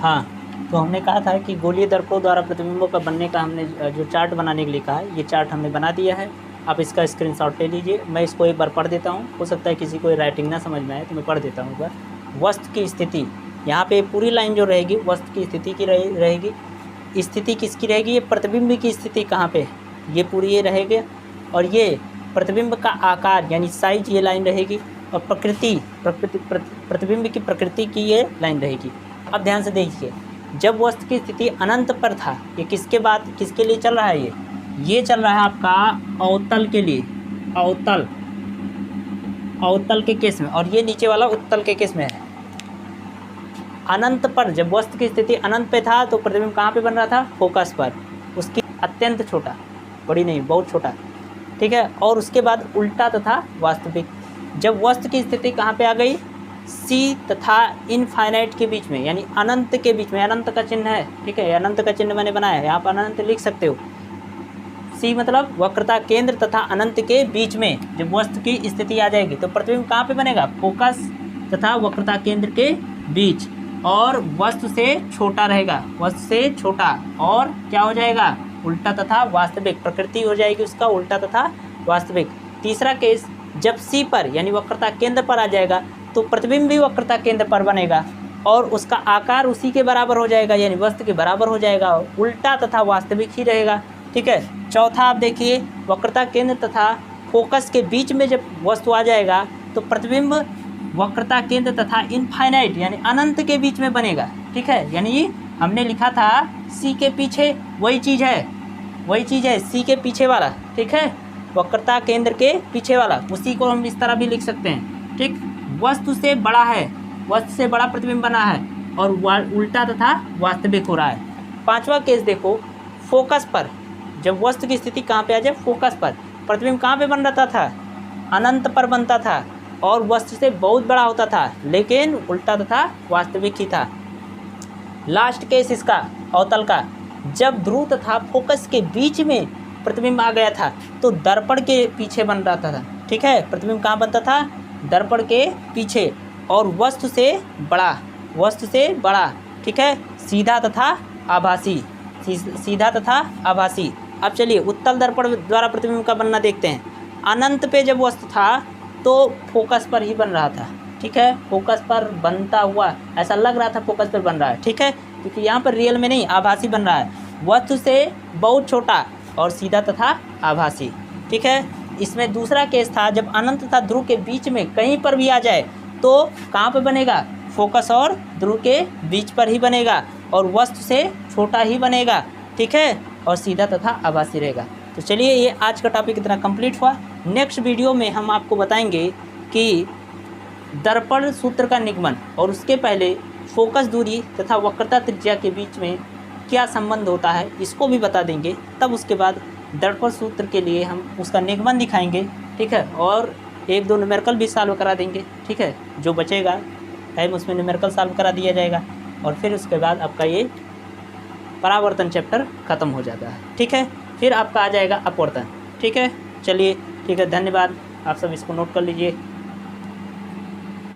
हाँ, तो हमने कहा था कि गोलीय दर्पणों द्वारा प्रतिबिंबों का बनने का हमने जो चार्ट बनाने के लिए कहा है, ये चार्ट हमने बना दिया है। आप इसका स्क्रीनशॉट ले लीजिए। मैं इसको एक बार पढ़ देता हूँ, हो सकता है किसी को राइटिंग ना समझ में आए तो मैं पढ़ देता हूँ एक बार। वस्तु की स्थिति, यहाँ पे पूरी लाइन जो रहेगी वस्तु की स्थिति की रहेगी। स्थिति किसकी रहेगी? ये प्रतिबिंब की स्थिति कहाँ पे, ये पूरी ये रहेगी। और ये प्रतिबिंब का आकार यानी साइज, ये लाइन रहेगी। और प्रतिबिंब की प्रकृति की ये लाइन रहेगी। अब ध्यान से देखिए, जब वस्तु की स्थिति अनंत पर था, ये किसके लिए चल रहा है? ये चल रहा है आपका अवतल के लिए, अवतल के केस में, और ये नीचे वाला उत्तल के केस में है। अनंत पर जब वस्तु की स्थिति अनंत पे था तो प्रतिबिंब कहाँ पे बन रहा था? फोकस पर, उसकी अत्यंत छोटा, बड़ी नहीं, बहुत छोटा, ठीक है। और उसके बाद उल्टा तथा वास्तविक, जब वस्तु की स्थिति कहाँ पे आ गई? सी तथा इनफाइनाइट के बीच में, यानी अनंत के बीच में। अनंत का चिन्ह है, ठीक है, अनंत का चिन्ह मैंने बनाया है, आप अनंत लिख सकते हो। सी मतलब वक्रता केंद्र तथा अनंत के बीच में जब वस्तु की स्थिति आ जाएगी तो प्रतिबिंब कहाँ पे बनेगा? फोकस तथा वक्रता केंद्र के बीच, और वस्तु से छोटा रहेगा, वस्तु से छोटा, और क्या हो जाएगा? उल्टा तथा वास्तविक, प्रकृति हो जाएगी उसका उल्टा तथा वास्तविक। तीसरा केस, जब सी पर यानी वक्रता केंद्र पर आ जाएगा तो प्रतिबिंब भी वक्रता केंद्र पर बनेगा और उसका आकार उसी के बराबर हो जाएगा, यानी वस्तु के बराबर हो जाएगा, उल्टा तथा वास्तविक ही रहेगा, ठीक है। चौथा आप देखिए, वक्रता केंद्र तथा फोकस के बीच में जब वस्तु आ जाएगा तो प्रतिबिंब वक्रता केंद्र तथा इनफाइनाइट यानी अनंत के बीच में बनेगा, ठीक है। यानी हमने लिखा था सी के पीछे, वही चीज़ है सी के पीछे वाला, ठीक है, वक्रता केंद्र के पीछे वाला, उसी को हम इस तरह भी लिख सकते हैं, ठीक। वस्तु से बड़ा है, वस्तु से बड़ा प्रतिबिंब बना है और उल्टा तथा वास्तविक हो रहा है। पांचवा केस देखो, फोकस पर जब वस्तु की स्थिति कहाँ पे आ जाए? फोकस पर, प्रतिबिंब कहाँ पे बन रहा था? अनंत पर बनता था और वस्तु से बहुत बड़ा होता था, लेकिन उल्टा तथा वास्तविक ही था। लास्ट केस इसका अवतल का, जब ध्रुव तथा फोकस के बीच में प्रतिबिंब आ गया था तो दर्पण के पीछे बन रहा था, ठीक है। प्रतिबिंब कहाँ बनता था? दर्पण के पीछे, और वस्तु से बड़ा, ठीक है, सीधा तथा आभासी। अब चलिए उत्तल दर्पण द्वारा प्रतिबिंब का बनना देखते हैं। अनंत पे जब वस्तु था तो फोकस पर ही बन रहा था, ठीक है, फोकस पर बनता हुआ ऐसा लग रहा था फोकस पर बन रहा है, ठीक है, क्योंकि यहाँ पर रियल में नहीं, आभासी बन रहा है। वस्तु से बहुत छोटा और सीधा तथा आभासी, ठीक है। इसमें दूसरा केस था, जब अनंत तथा ध्रुव के बीच में कहीं पर भी आ जाए तो कहाँ पर बनेगा? फोकस और ध्रुव के बीच पर ही बनेगा और वस्तु से छोटा ही बनेगा, ठीक है, और सीधा तथा आभासी रहेगा। तो चलिए, ये आज का टॉपिक इतना कंप्लीट हुआ। नेक्स्ट वीडियो में हम आपको बताएंगे कि दर्पण सूत्र का निगमन और उसके पहले फोकस दूरी तथा वक्रता त्रिज्या के बीच में क्या संबंध होता है, इसको भी बता देंगे। तब उसके बाद दर्पण सूत्र के लिए हम उसका निगमन दिखाएंगे, ठीक है, और एक दो न्यूमेरिकल भी सॉल्व करा देंगे, ठीक है। जो बचेगा टाइम उसमें न्यूमेरिकल सॉल्व करा दिया जाएगा और फिर उसके बाद आपका ये परावर्तन चैप्टर ख़त्म हो जाता है, ठीक है। फिर आपका आ जाएगा अपवर्तन, ठीक है। चलिए, ठीक है, धन्यवाद। आप सब इसको नोट कर लीजिए।